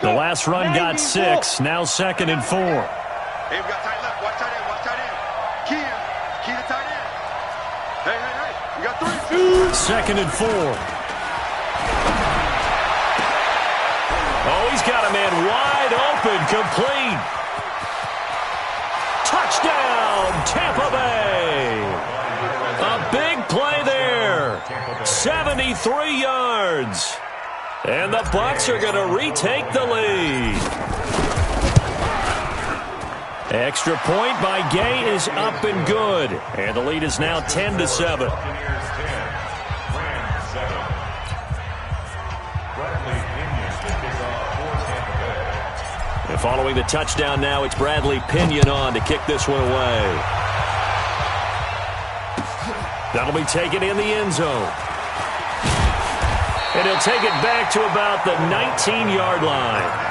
The last run got 6. Now 2nd and 4. Hey, we got tight left. Watch tight end. Watch tight end. Key to tight end. Hey. We got 3. 2nd and 4. Oh, he's got a man wide open, complete. Touchdown, Tampa Bay. A big play there. 73 yards. And the Bucs are going to retake the lead. Extra point by Gay is up and good. And the lead is now 10-7. And following the touchdown now, it's Bradley Pinion on to kick this one away. That'll be taken in the end zone. And he'll take it back to about the 19-yard line.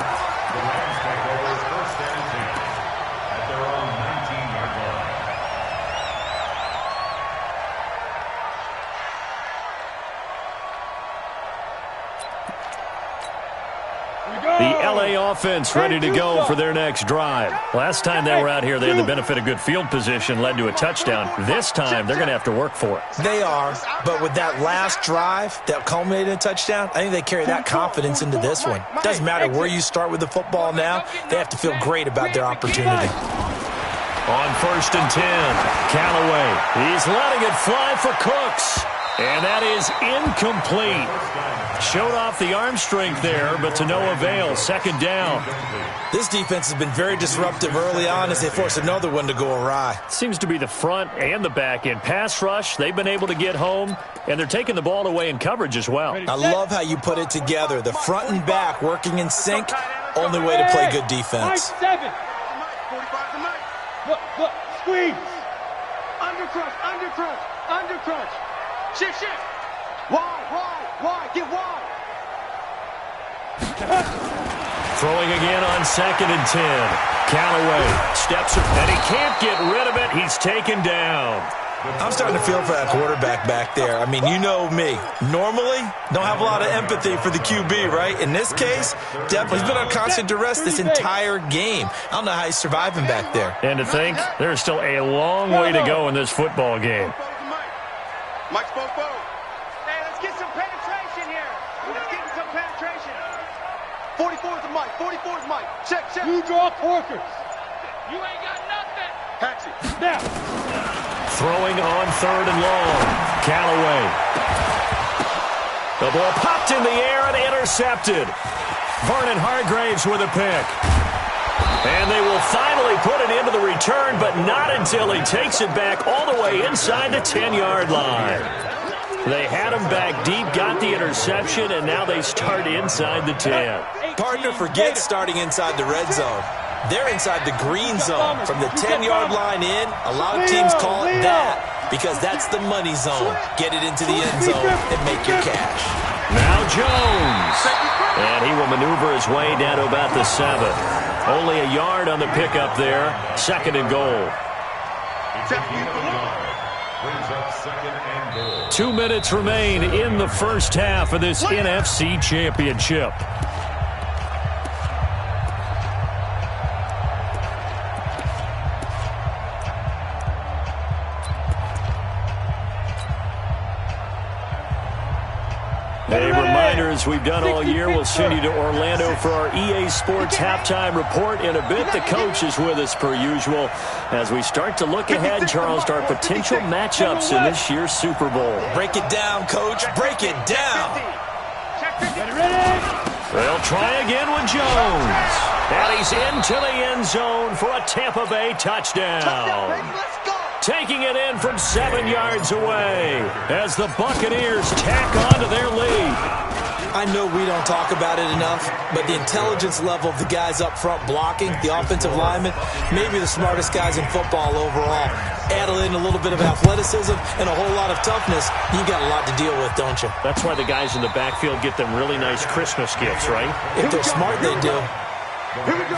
The LA offense ready to go for their next drive. Last time they were out here, they had the benefit of good field position, led to a touchdown. This time, they're going to have to work for it. They are, but with that last drive that culminated in a touchdown, I think they carry that confidence into this one. Doesn't matter where you start with the football now, they have to feel great about their opportunity. On 1st and 10, Callaway. He's letting it fly for Cooks. And that is incomplete. Showed off the arm strength there, but to no avail. 2nd down. This defense has been very disruptive early on as they force another one to go awry. Seems to be the front and the back end. Pass rush, they've been able to get home, and they're taking the ball away in coverage as well. I love how you put it together. The front and back working in sync, only way to play good defense. 7. 45 to Mike. Look, squeeze. Under crunch. Shift. Wide. Get wide. Throwing again on 2nd and 10. Callaway steps up, and he can't get rid of it. He's taken down. I'm starting to feel for that quarterback back there. I mean, you know me. Normally, don't have a lot of empathy for the QB, right? In this case, definitely he's been on constant duress this entire game. I don't know how he's surviving back there. And to think, there's still a long way to go in this football game. Mike's both. Hey, let's get some penetration here. Let's get some penetration. 44 is Mike. Check. You draw corkers. You ain't got nothing. Catch it. Now. Throwing on 3rd and long. Callaway. The ball popped in the air and intercepted. Vernon Hargraves with a pick. And they will finally put it into the return, but not until he takes it back all the way inside the 10-yard line. They had him back deep, got the interception, and now they start inside the 10. Partner forgets starting inside the red zone. They're inside the green zone. From the 10-yard line in, a lot of teams call it that because that's the money zone. Get it into the end zone and make your cash. Now Jones. And he will maneuver his way down to about the 7. Only a yard on the pickup there. 2nd and goal. 2 minutes remain in the first half of this NFC Championship. A reminder, as we've done all year, we'll send you to Orlando for our EA Sports halftime report in a bit. The coach is with us per usual as we start to look ahead, Charles, to our potential matchups in this year's Super Bowl. Break it down, Coach. Break it down. They'll try again with Jones. And he's into the end zone for a Tampa Bay touchdown. Taking it in from 7 yards away as the Buccaneers tack on to their lead. I know we don't talk about it enough, but the intelligence level of the guys up front blocking, the offensive linemen, maybe the smartest guys in football overall. Add in a little bit of athleticism and a whole lot of toughness, you got a lot to deal with, don't you? That's why the guys in the backfield get them really nice Christmas gifts, right? If they're smart, they do. Here we go.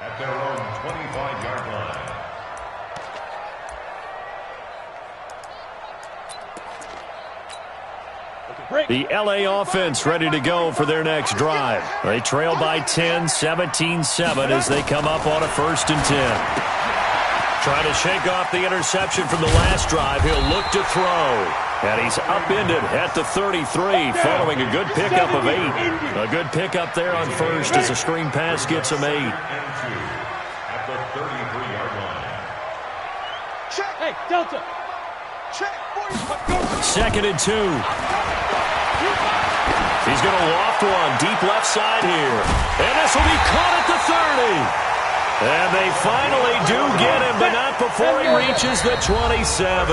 At their own 25-yard line. The LA offense ready to go for their next drive. They trail by 10, 17-7 as they come up on a 1st and 10. Trying to shake off the interception from the last drive. He'll look to throw. And he's upended at the 33 following a good pickup of 8. A good pickup there on 1st as a screen pass gets him 8. At the 33-yard line. Check. Hey, Delta. Check. 2nd and 2. He's going to loft one deep left side here. And this will be caught at the 30. And they finally do get him, but not before he reaches the 27.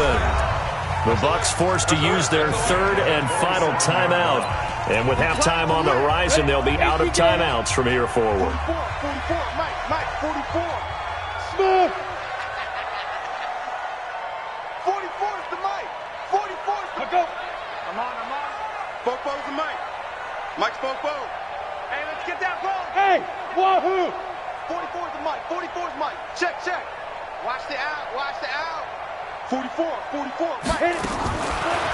The Bucs forced to use their 3rd and final timeout. And with halftime on the horizon, they'll be out of timeouts from here forward. 44, Mike, 44. Smith. 44 is the Mike. 44 is the go. I'm on. Fofo's the Mike. Mike's Fofo. Hey, let's get that ball. Hey, wahoo. 44 is the Mike. 44 is Mike. Check. Watch the out. 44, Mike. Hit it.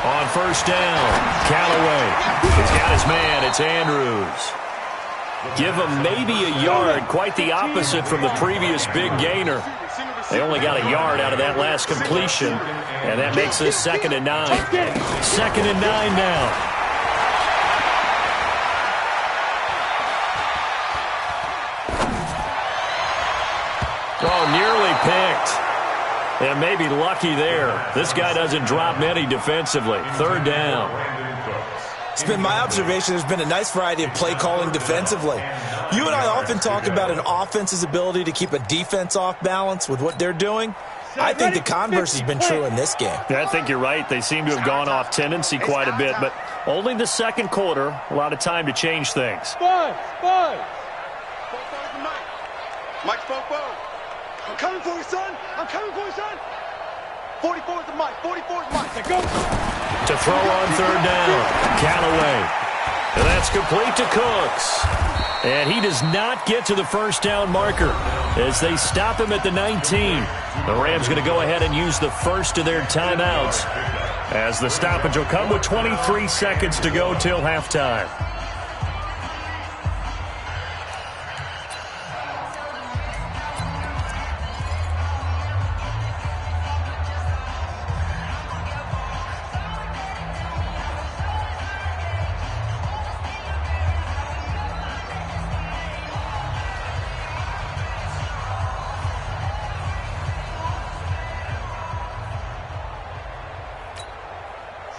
On 1st down, Callaway. He's got his man. It's Andrews. Give him maybe a yard, quite the opposite from the previous big gainer. They only got a yard out of that last completion, and that makes this 2nd and 9. 2nd and 9 now. Oh, nearly picked. And maybe lucky there. This guy doesn't drop many defensively. 3rd down. It's been my observation there's been a nice variety of play calling defensively. You and I often talk about an offense's ability to keep a defense off balance with what they're doing. I think the converse has been true in this game. Yeah, I think you're right. They seem to have gone off tendency quite a bit, but only the 2nd quarter, a lot of time to change things. Five. Fofo's the Mike. Mike's Fofo. I'm coming for you, son. 44 is the Mike. 44 is Mike. Go. To throw on 3rd down, Callaway. And that's complete to Cooks. And he does not get to the 1st down marker as they stop him at the 19. The Rams going to go ahead and use the first of their timeouts as the stoppage will come with 23 seconds to go till halftime.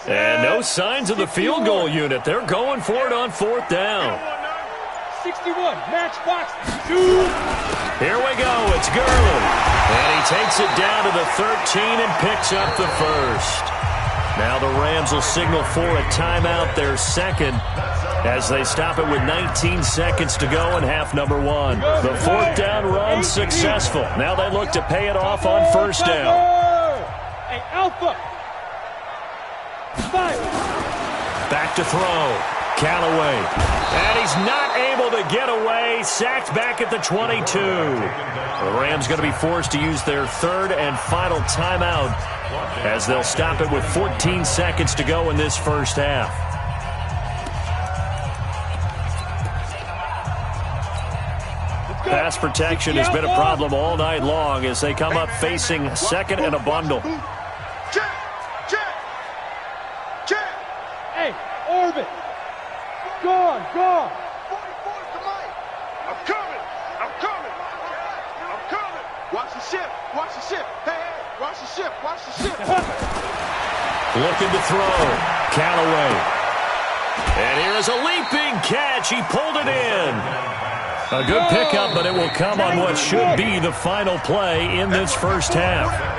And no signs of the field goal unit. They're going for it on 4th down. 61, matchbox, shoot. Here we go. It's Gurley. And he takes it down to the 13 and picks up the 1st. Now the Rams will signal for a timeout, their 2nd, as they stop it with 19 seconds to go in half number 1. The 4th down run successful. Now they look to pay it off on 1st down. Hey, Alpha. Back to throw. Callaway. And he's not able to get away. Sacked back at the 22. The Rams going to be forced to use their 3rd and final timeout as they'll stop it with 14 seconds to go in this 1st half. Pass protection has been a problem all night long as they come up facing 2nd and a bundle. Hey, Orbit. Gone. 44 to Mike. I'm coming. Watch the ship. Hey, watch the ship. Looking to throw. Callaway. And here is a leaping catch. He pulled it in. A good pickup, but it will come on what should be the final play in this 1st half.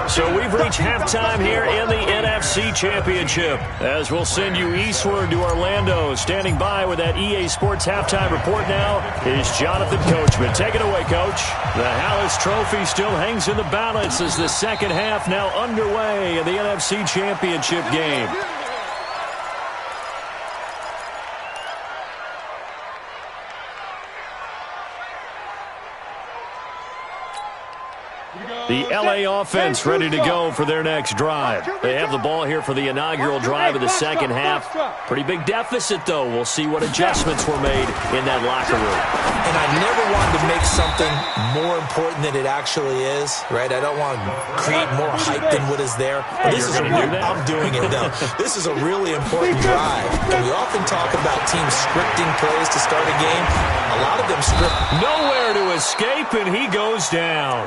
So we've reached halftime here in the NFC Championship as we'll send you eastward to Orlando. Standing by with that EA Sports halftime report now is Jonathan Coachman. Take it away, Coach. The Hallis Trophy still hangs in the balance as the 2nd half now underway in the NFC Championship game. The LA offense ready to go for their next drive. They have the ball here for the inaugural drive of the second half. Pretty big deficit, though. We'll see what adjustments were made in that locker room. And I never wanted to make something more important than it actually is, right? I don't want to create more hype than what is there. But this is I'm doing it, though. This is a really important drive. And we often talk about teams scripting plays to start a game. A lot of them script. Nowhere to escape, and he goes down.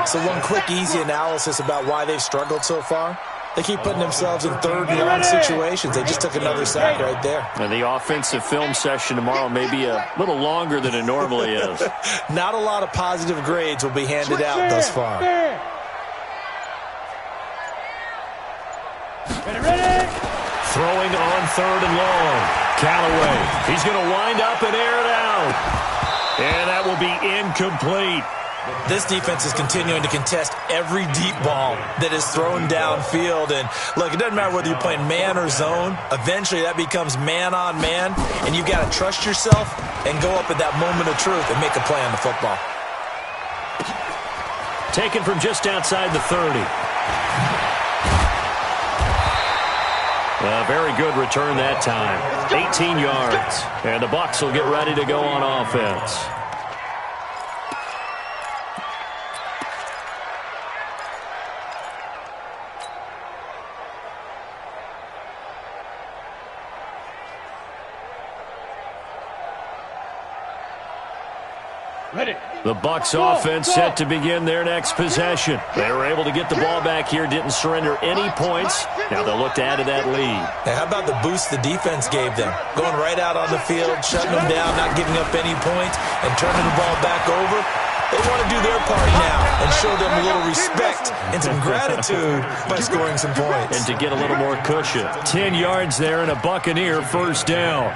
So one quick, easy analysis about why they've struggled so far. They keep putting themselves in third and long situations. They just took another sack right there. And the offensive film session tomorrow may be a little longer than it normally is. Not a lot of positive grades will be handed out thus far. Throwing on third and long. Callaway. He's going to wind up and air it out. And that will be incomplete. This defense is continuing to contest every deep ball that is thrown downfield. And, look, it doesn't matter whether you're playing man or zone. Eventually, that becomes man-on-man, and you've got to trust yourself and go up at that moment of truth and make a play on the football. Taken from just outside the 30. A very good return that time. 18 yards. And the Bucs will get ready to go on offense. The Bucs offense set to begin their next possession. They were able to get the ball back here, didn't surrender any points. Now they'll look to add to that lead. Now, how about the boost the defense gave them? Going right out on the field, shutting them down, not giving up any points, and turning the ball back over. They want to do their part now and show them a little respect and some gratitude by scoring some points. And to get a little more cushion. 10 yards there and a Buccaneer first down.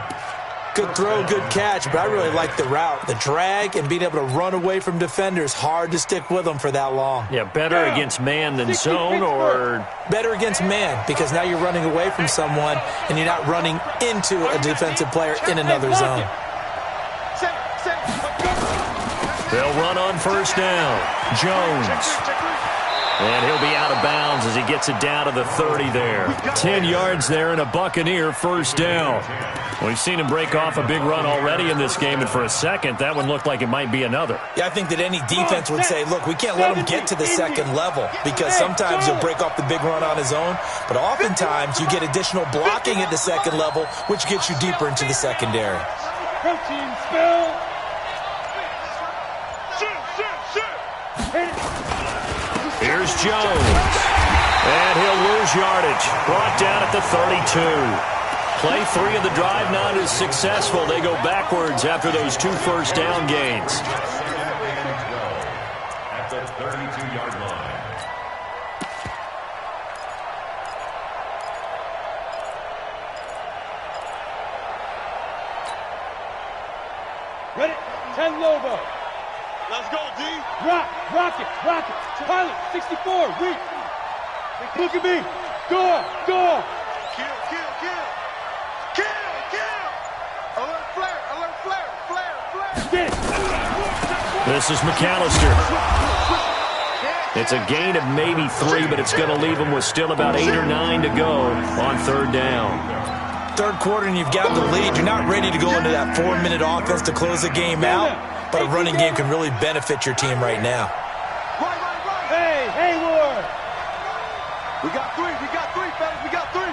Good throw, good catch, but I really like the route. The drag and being able to run away from defenders, hard to stick with them for that long. Yeah, better against man than zone, or? Better against man, because now you're running away from someone and you're not running into a defensive player in another zone. They'll run on first down. Jones. And he'll be out of bounds as he gets it down to the 30 there. 10 yards there and a Buccaneer first down. We've seen him break off a big run already in this game, and for a second, that one looked like it might be another. Yeah, I think that any defense would say, look, we can't let him get to the second level, because sometimes he'll break off the big run on his own, but oftentimes you get additional blocking at the second level, which gets you deeper into the secondary. Protein spill. Here's Jones. And he'll lose yardage. Brought down at the 32. Play 3 of the drive not as successful. They go backwards after those 2 first down gains. At the 32-yard line. Ready? 10 Lobo. Let's go, D. Rock it. Pilot, 64, reach. Look at me. Go. Kill. Alert flare. Get it. This is McAllister. It's a gain of maybe 3, but it's going to leave him with still about 8 or 9 to go on third down. Third quarter and you've got the lead. You're not ready to go into that 4-minute offense to close the game out, but a running game can really benefit your team right now. Hey, Hayward. We got 3, fellas. We got 3.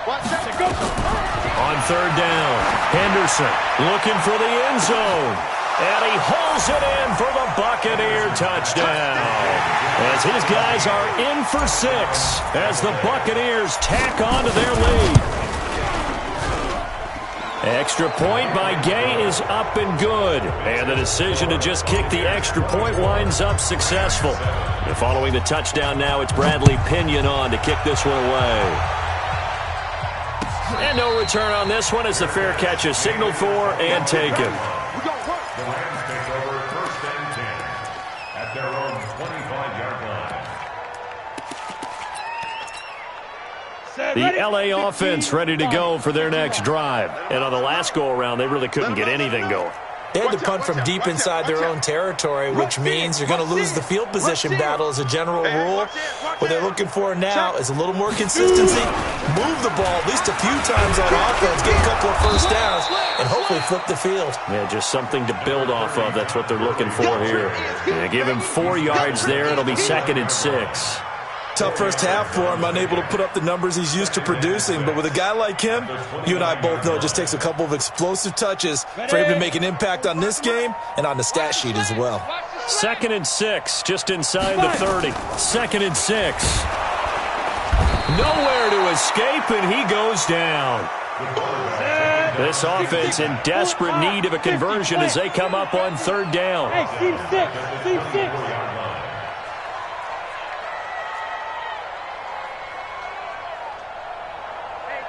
Watch that. Go. On third down, Henderson looking for the end zone. And he hauls it in for the Buccaneer touchdown. As his guys are in for 6 as the Buccaneers tack on to their lead. Extra point by Gay is up and good. And the decision to just kick the extra point winds up successful. And following the touchdown now, it's Bradley Pinion on to kick this one away. And no return on this one as the fair catch is signaled for and taken. The Rams take over first and 10 at their own 25-yard line. The LA offense ready to go for their next drive. And on the last go-around, they really couldn't get anything going. They had to punt from deep inside their own territory, which means you're going to lose the field position battle as a general rule. What they're looking for now is a little more consistency, move the ball at least a few times on offense, get a couple of first downs, and hopefully flip the field. Yeah, just something to build off of. That's what they're looking for here. Yeah, give him 4 yards there. It'll be 2nd and 6. Tough first half for him, unable to put up the numbers he's used to producing. But with a guy like him, you and I both know it just takes a couple of explosive touches for him to make an impact on this game and on the stat sheet as well. 2nd and 6, just inside the 30. 2nd and 6. Nowhere to escape, and he goes down. This offense in desperate need of a conversion as they come up on 3rd down. Hey, Team 6.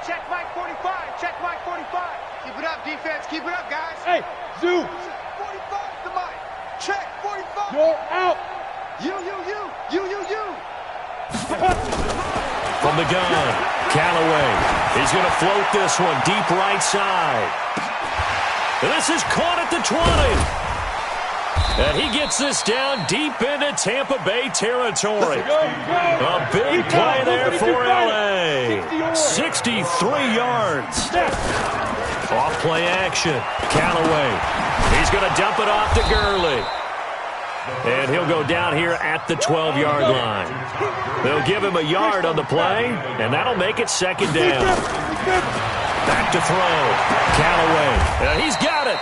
Check Mike 45. Check Mike 45. Keep it up, defense. Keep it up, guys. Hey, Zoo. 45 to Mike. Check 45. You're out. You. From the gun, Callaway. He's going to float this one deep right side. This is caught at the 20. And he gets this down deep into Tampa Bay territory. A big play there for L.A. 63 yards. Off play action. Callaway. He's going to dump it off to Gurley. And he'll go down here at the 12-yard line. They'll give him a yard on the play, and that'll make it 2nd down. Back to throw. Callaway. And he's got it.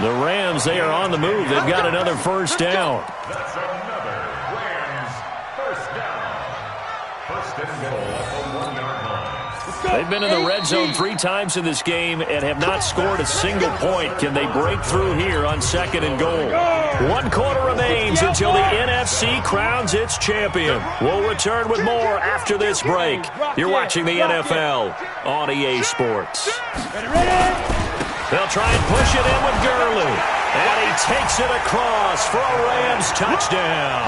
The Rams, they are on the move. They've got another first down. That's another Rams first down. 1st and goal at the 1-yard line. They've been in the red zone 3 times in this game and have not scored a single point. Can they break through here on 2nd and goal? 1 quarter remains until the NFC crowns its champion. We'll return with more after this break. You're watching the NFL on EA Sports. They'll try and push it in with Gurley. And he takes it across for a Rams touchdown.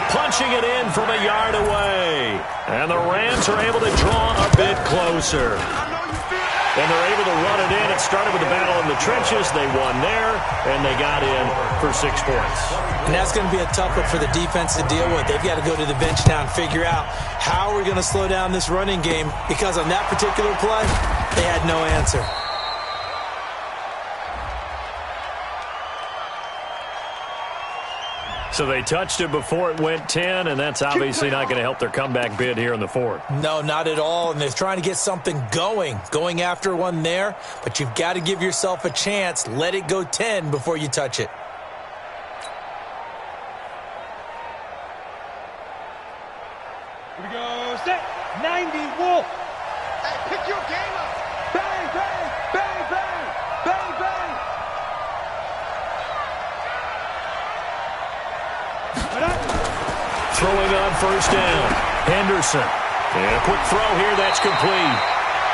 Punching it in from a yard away. And the Rams are able to draw a bit closer. And they're able to run it in. It started with the battle in the trenches. They won there, and they got in for 6 points. And that's going to be a tough one for the defense to deal with. They've got to go to the bench now and figure out how we're going to slow down this running game, because on that particular play, they had no answer. So they touched it before it went 10, and that's obviously not going to help their comeback bid here in the 4th. No, not at all, and they're trying to get something going after one there, but you've got to give yourself a chance. Let it go 10 before you touch it. Here we go. Set. 90 Wolf. Hey, pick your game up. Bang, bang, bang, bang, bang, bang. Throwing on first down. Henderson. And a quick throw here. That's complete.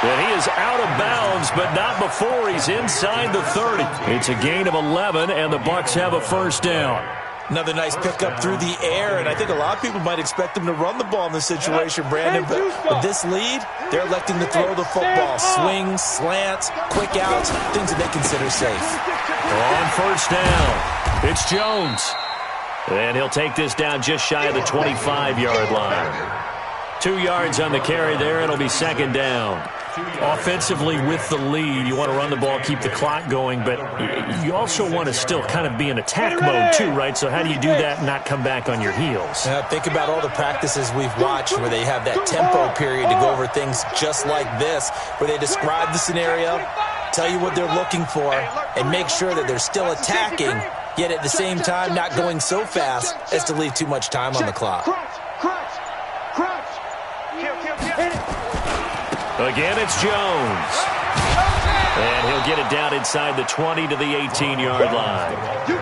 And he is out of bounds, but not before he's inside the 30. It's a gain of 11, and the Bucs have a first down. Another nice pickup through the air, and I think a lot of people might expect them to run the ball in this situation, Brandon. But with this lead, they're electing to throw the football. Swings, slants, quick outs, things that they consider safe. On first down, it's Jones. And he'll take this down just shy of the 25-yard line. 2 yards on the carry there. It'll be 2nd down. Offensively with the lead, you want to run the ball, keep the clock going, but you also want to still kind of be in attack mode too, right? So how do you do that and not come back on your heels? Think about all the practices we've watched where they have that tempo period to go over things just like this, where they describe the scenario, tell you what they're looking for, and make sure that they're still attacking, yet at the same time not going so fast as to leave too much time on the clock. Again, it's Jones. And he'll get it down inside the 20 to the 18-yard line.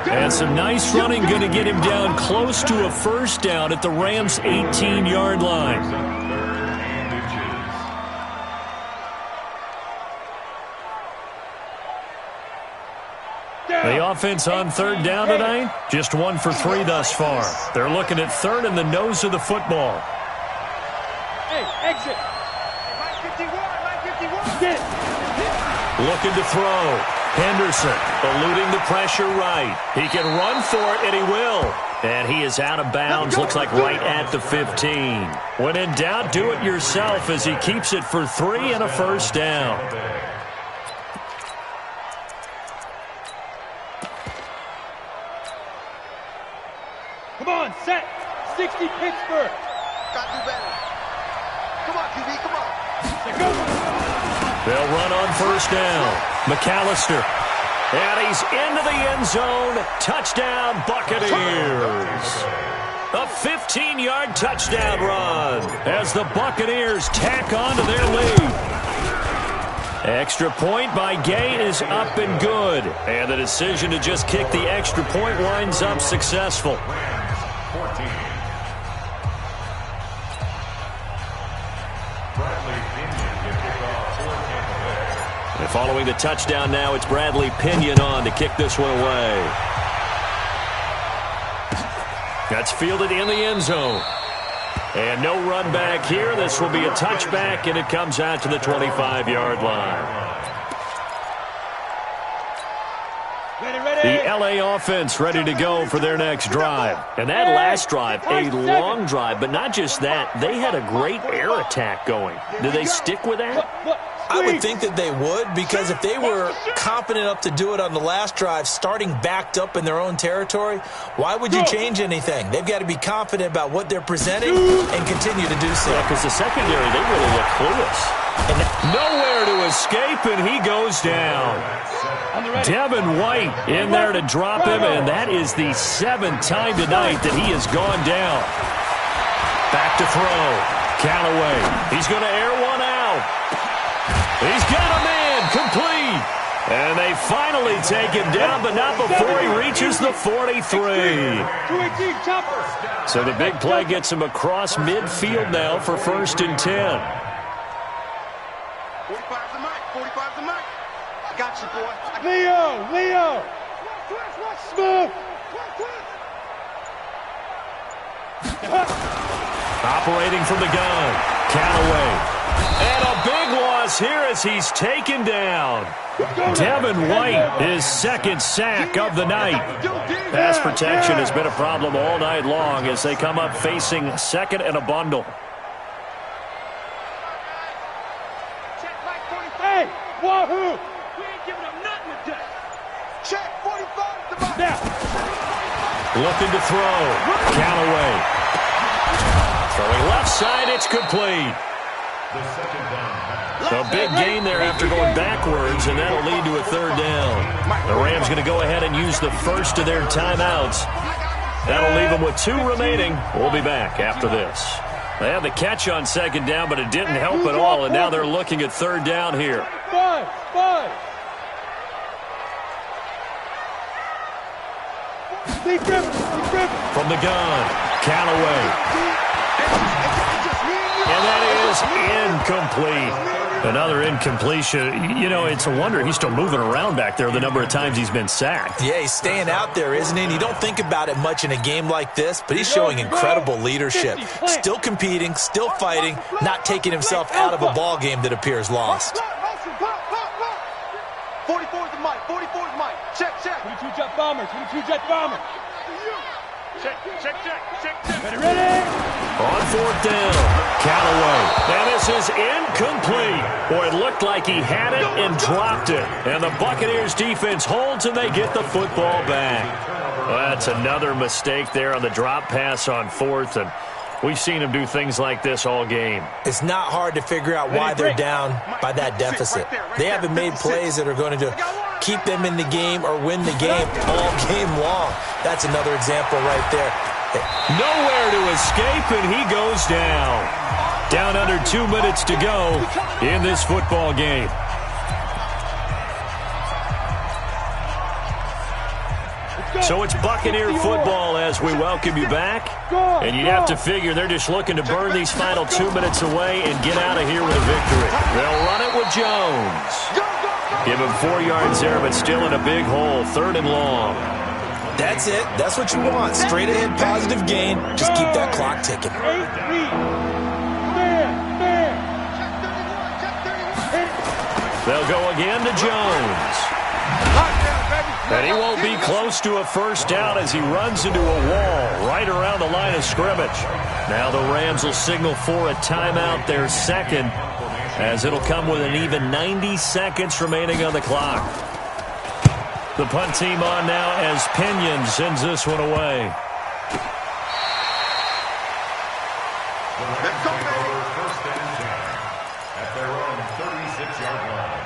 And some nice running going to get him down close to a first down at the Rams' 18-yard line. The offense on 3rd down tonight, just 1 for 3 thus far. They're looking at 3rd and the nose of the football. Hey, exit. Mike 51, Mike 51. Get it. Looking to throw. Henderson eluding the pressure right. He can run for it, and he will. And he is out of bounds, looks like right at the 15. When in doubt, do it yourself as he keeps it for 3 and a first down. Come on, set. 60 Pittsburgh. Got to do better. Come on, QB, come on. They'll run on first down. McAllister. And he's into the end zone. Touchdown, Buccaneers. A 15-yard touchdown run as the Buccaneers tack on to their lead. Extra point by Gay is up and good. And the decision to just kick the extra point winds up successful. And following the touchdown now, it's Bradley Pinion on to kick this one away. That's fielded in the end zone. And no run back here. This will be a touchback, and it comes out to the 25-yard line. The L.A. offense ready to go for their next drive. And that last drive, a long drive, but not just that. They had a great air attack going. Do they stick with that? I would think that they would, because if they were confident enough to do it on the last drive, starting backed up in their own territory, why would you change anything? They've got to be confident about what they're presenting and continue to do so. Yeah, because the secondary, they really look clueless. And nowhere to escape, and he goes down. Devin White in there to drop him, and that is the 7th time tonight that he has gone down. Back to throw. Callaway. He's going to air one out. He's got him in. Complete. And they finally take him down, but not before he reaches the 43. So the big play gets him across midfield now for 1st and 10. 45's the mic. 45's the mic. I got you, boy. Leo. Smooth. Operating from the gun. Callaway. And a big loss here as he's taken down. Devin White, his 2nd sack of the night. Pass protection has been a problem all night long as they come up facing 2nd and a bundle. Hey, wahoo! We ain't giving up nothing today. Check 45 to my Now. Looking to throw. Callaway. Throwing left side, it's complete. A big gain there after going backwards, and that'll lead to a 3rd down. The Rams going to go ahead and use the first of their timeouts. That'll leave them with 2 remaining. We'll be back after this. They had the catch on 2nd down, but it didn't help at all, and now they're looking at 3rd down here. Five. From the gun, Callaway. And that is incomplete. Another incompletion. You know, it's a wonder he's still moving around back there the number of times he's been sacked. Yeah, he's staying out there, isn't he? And you don't think about it much in a game like this, but he's showing incredible leadership. Still competing, still fighting, not taking himself out of a ball game that appears lost. 44's the mic. 44's mic. Check. 22 jet bombers. Check. Ready. On 4th down, Callaway. And this is incomplete. Boy, it looked like he had it and dropped it. And the Buccaneers defense holds and they get the football back. Well, that's another mistake there on the drop pass on 4th. And we've seen him do things like this all game. It's not hard to figure out why they're down by that deficit. They haven't made plays that are going to keep them in the game or win the game all game long. That's another example right there. Nowhere to escape, and he goes down. Down under 2 minutes to go in this football game. So it's Buccaneer football as we welcome you back. And you'd have to figure they're just looking to burn these final 2 minutes away and get out of here with a victory. They'll run it with Jones. Give him 4 yards there, but still in a big hole. 3rd and long. That's it. That's what you want. Straight ahead, positive gain. Just keep that clock ticking. They'll go again to Jones. And he won't be close to a first down as he runs into a wall right around the line of scrimmage. Now the Rams will signal for a timeout, their second, as it'll come with an even 90 seconds remaining on the clock. The punt team on now as Pinion sends this one away. Let's go, baby. First and 10 at their own 36-yard line.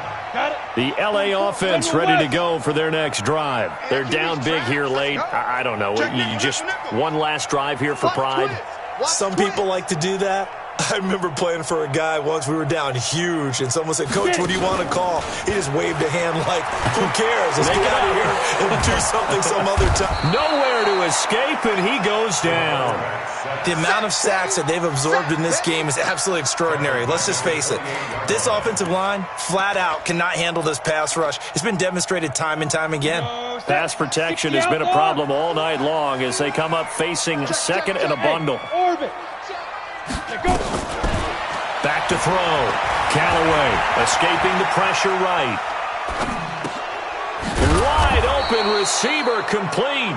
The L.A. offense ready to go for their next drive. They're down big here late. I don't know. You just one last drive here for pride? Some people like to do that. I remember playing for a guy once. We were down huge, and someone said, "Coach, what do you want to call?" He just waved a hand like, "Who cares? Let's get out of here and do something some other time." Nowhere to escape, and he goes down. The amount of sacks that they've absorbed in this game is absolutely extraordinary. Let's just face it. This offensive line, flat out, cannot handle this pass rush. It's been demonstrated time and time again. Pass protection has been a problem all night long as they come up facing second and a bundle. Back to throw. Callaway escaping the pressure right. Wide open receiver complete.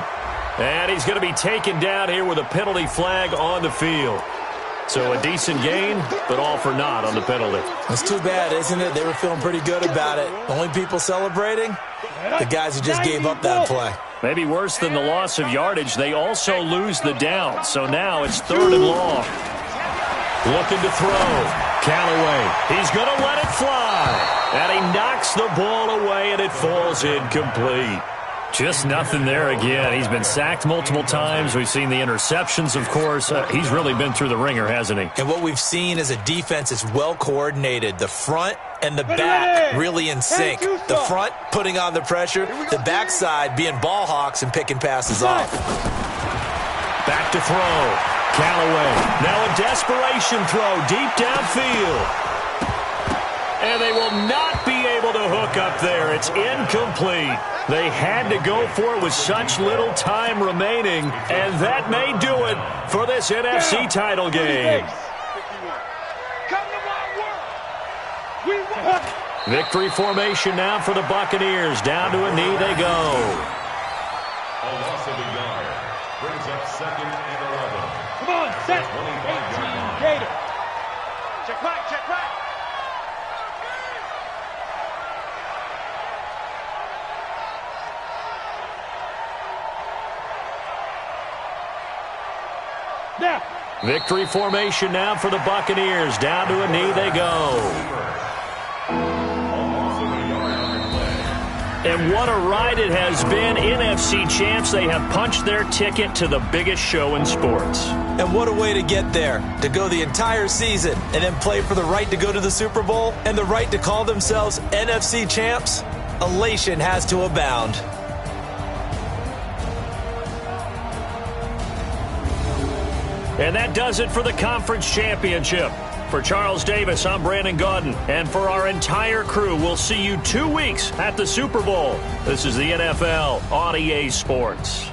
And he's going to be taken down here with a penalty flag on the field. So a decent gain, but all for naught on the penalty. That's too bad, isn't it? They were feeling pretty good about it. The only people celebrating, the guys who just gave up that play. Maybe worse than the loss of yardage, they also lose the down. So now it's 3rd and long. Looking to throw. Callaway. He's going to let it fly. And he knocks the ball away, and it falls incomplete. Just nothing there again. He's been sacked multiple times. We've seen the interceptions, of course. He's really been through the ringer, hasn't he? And what we've seen is a defense that's well coordinated. The front and the back really in sync. The front putting on the pressure. The backside being ball hawks and picking passes off. Back to throw. Callaway. Now a desperation throw deep downfield. And they will not be able to hook up there. It's incomplete. They had to go for it with such little time remaining, and that may do it for this NFC title game. Victory formation now for the Buccaneers. Down to a knee they go. A loss of a yard brings up 2nd and 11. Come on, set. 18 Gator. Check right, check right. Now. Victory formation now for the Buccaneers. Down to a knee they go. And what a ride it has been. NFC champs, they have punched their ticket to the biggest show in sports. And what a way to get there. To go the entire season and then play for the right to go to the Super Bowl and the right to call themselves NFC champs. Elation has to abound. And that does it for the conference championship. For Charles Davis, I'm Brandon Gaudin. And for our entire crew, we'll see you 2 weeks at the Super Bowl. This is the NFL on EA Sports.